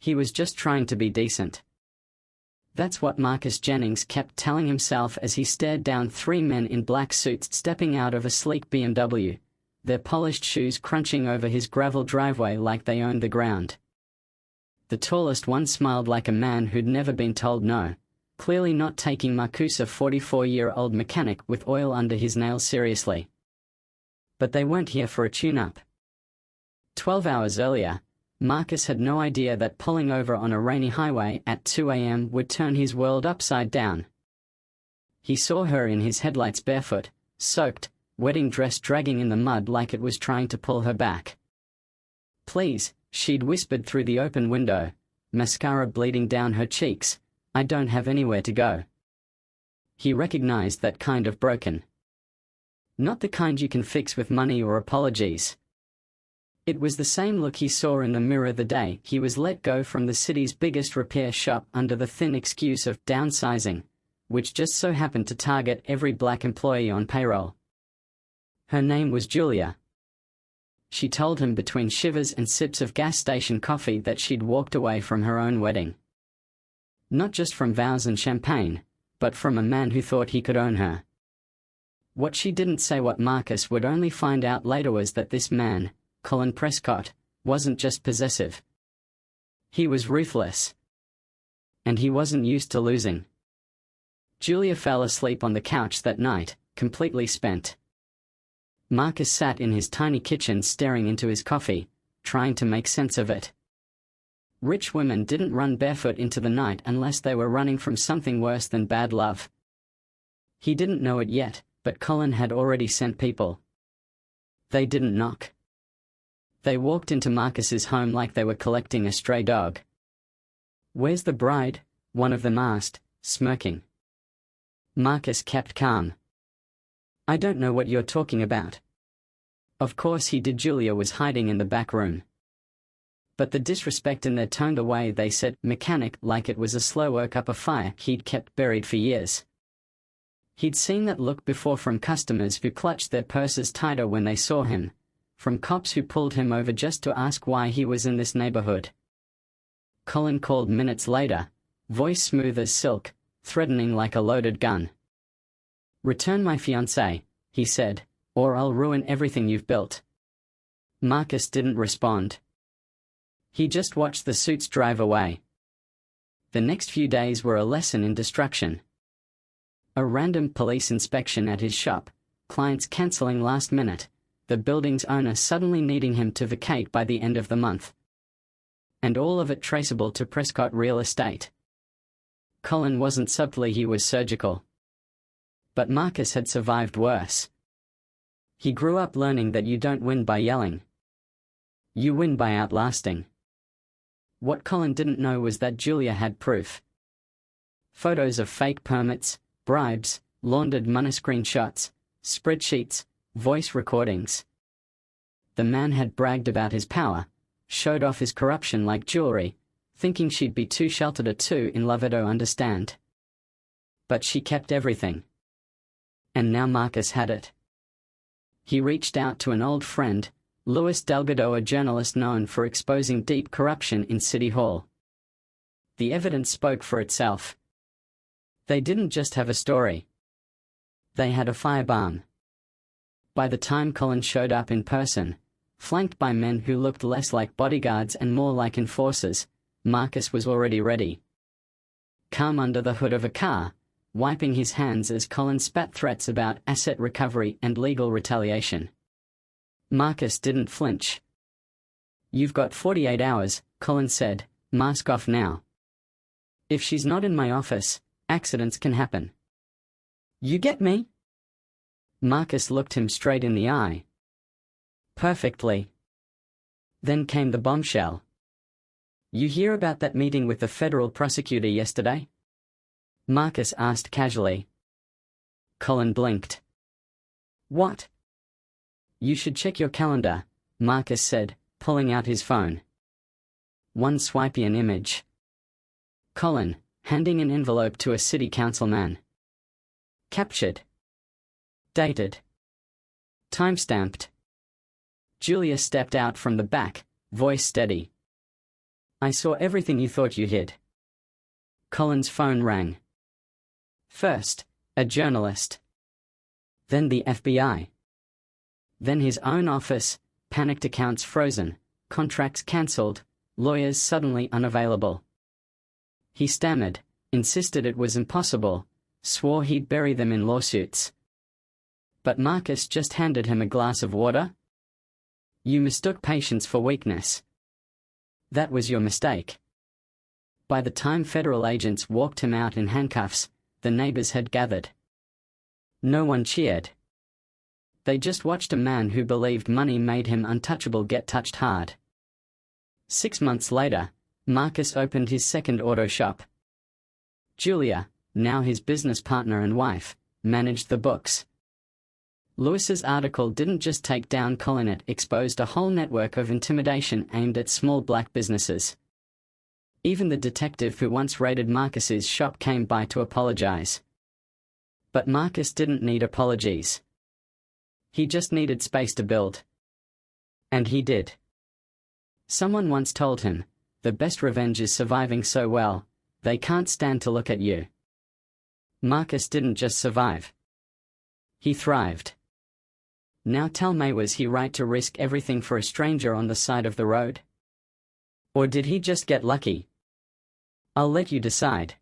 He was just trying to be decent. That's what Marcus Jennings kept telling himself as he stared down three men in black suits stepping out of a sleek BMW, their polished shoes crunching over his gravel driveway like they owned the ground. The tallest one smiled like a man who'd never been told no, clearly not taking Marcus, a 44-year-old mechanic with oil under his nails, seriously. But they weren't here for a tune-up. 12 hours earlier, Marcus had no idea that pulling over on a rainy highway at 2 a.m. would turn his world upside down. He saw her in his headlights, barefoot, soaked, wedding dress dragging in the mud like it was trying to pull her back. "Please," she'd whispered through the open window, mascara bleeding down her cheeks, "I don't have anywhere to go." He recognized that kind of broken. Not the kind you can fix with money or apologies. It was the same look he saw in the mirror the day he was let go from the city's biggest repair shop under the thin excuse of downsizing, which just so happened to target every black employee on payroll. Her name was Julia. She told him between shivers and sips of gas station coffee that she'd walked away from her own wedding. Not just from vows and champagne, but from a man who thought he could own her. What she didn't say, what Marcus would only find out later, was that this man, Colin Prescott, wasn't just possessive. He was ruthless. And he wasn't used to losing. Julia fell asleep on the couch that night, completely spent. Marcus sat in his tiny kitchen staring into his coffee, trying to make sense of it. Rich women didn't run barefoot into the night unless they were running from something worse than bad love. He didn't know it yet, but Colin had already sent people. They didn't knock. They walked into Marcus's home like they were collecting a stray dog. "Where's the bride?" one of them asked, smirking. Marcus kept calm. "I don't know what you're talking about." Of course he did. Julia was hiding in the back room. But the disrespect in their tone, the way they said "mechanic" like it was a slow work up a fire he'd kept buried for years. He'd seen that look before from customers who clutched their purses tighter when they saw him, from cops who pulled him over just to ask why he was in this neighborhood. Colin called minutes later, voice smooth as silk, threatening like a loaded gun. "Return my fiancée," he said, "or I'll ruin everything you've built." Marcus didn't respond. He just watched the suits drive away. The next few days were a lesson in destruction. A random police inspection at his shop, clients cancelling last minute, the building's owner suddenly needing him to vacate by the end of the month. And all of it traceable to Prescott Real Estate. Colin wasn't subtly, he was surgical. But Marcus had survived worse. He grew up learning that you don't win by yelling. You win by outlasting. What Colin didn't know was that Julia had proof. Photos of fake permits, bribes, laundered money, screenshots, spreadsheets, voice recordings. The man had bragged about his power, showed off his corruption like jewelry, thinking she'd be too sheltered or too in love to understand. But she kept everything. And now Marcus had it. He reached out to an old friend, Luis Delgado, a journalist known for exposing deep corruption in City Hall. The evidence spoke for itself. They didn't just have a story. They had a firearm. By the time Colin showed up in person, flanked by men who looked less like bodyguards and more like enforcers, Marcus was already ready. Calm under the hood of a car, wiping his hands as Colin spat threats about asset recovery and legal retaliation. Marcus didn't flinch. "You've got 48 hours, Colin said, "mask off now. If she's not in my office, accidents can happen. You get me?" Marcus looked him straight in the eye. "Perfectly." Then came the bombshell. "You hear about that meeting with the federal prosecutor yesterday?" Marcus asked casually. Colin blinked. "What?" "You should check your calendar," Marcus said, pulling out his phone. One swipe-in image. Colin, handing an envelope to a city councilman. Captured. Dated. Timestamped. Julia stepped out from the back, voice steady. I saw everything you thought you hid. Colin's phone rang. First, a journalist. Then the FBI. Then his own office, panicked accounts frozen, contracts cancelled, lawyers suddenly unavailable. He stammered, insisted it was impossible, swore he'd bury them in lawsuits. But Marcus just handed him a glass of water? You mistook patience for weakness. That was your mistake. By the time federal agents walked him out in handcuffs, the neighbors had gathered. No one cheered. They just watched a man who believed money made him untouchable get touched hard. 6 months later, Marcus opened his second auto shop. Julia, now his business partner and wife, managed the books. Lewis's article didn't just take down Colin, it exposed a whole network of intimidation aimed at small black businesses. Even the detective who once raided Marcus's shop came by to apologize. But Marcus didn't need apologies. He just needed space to build. And he did. Someone once told him, the best revenge is surviving so well, they can't stand to look at you. Marcus didn't just survive. He thrived. Now tell me, was he right to risk everything for a stranger on the side of the road? Or did he just get lucky? I'll let you decide.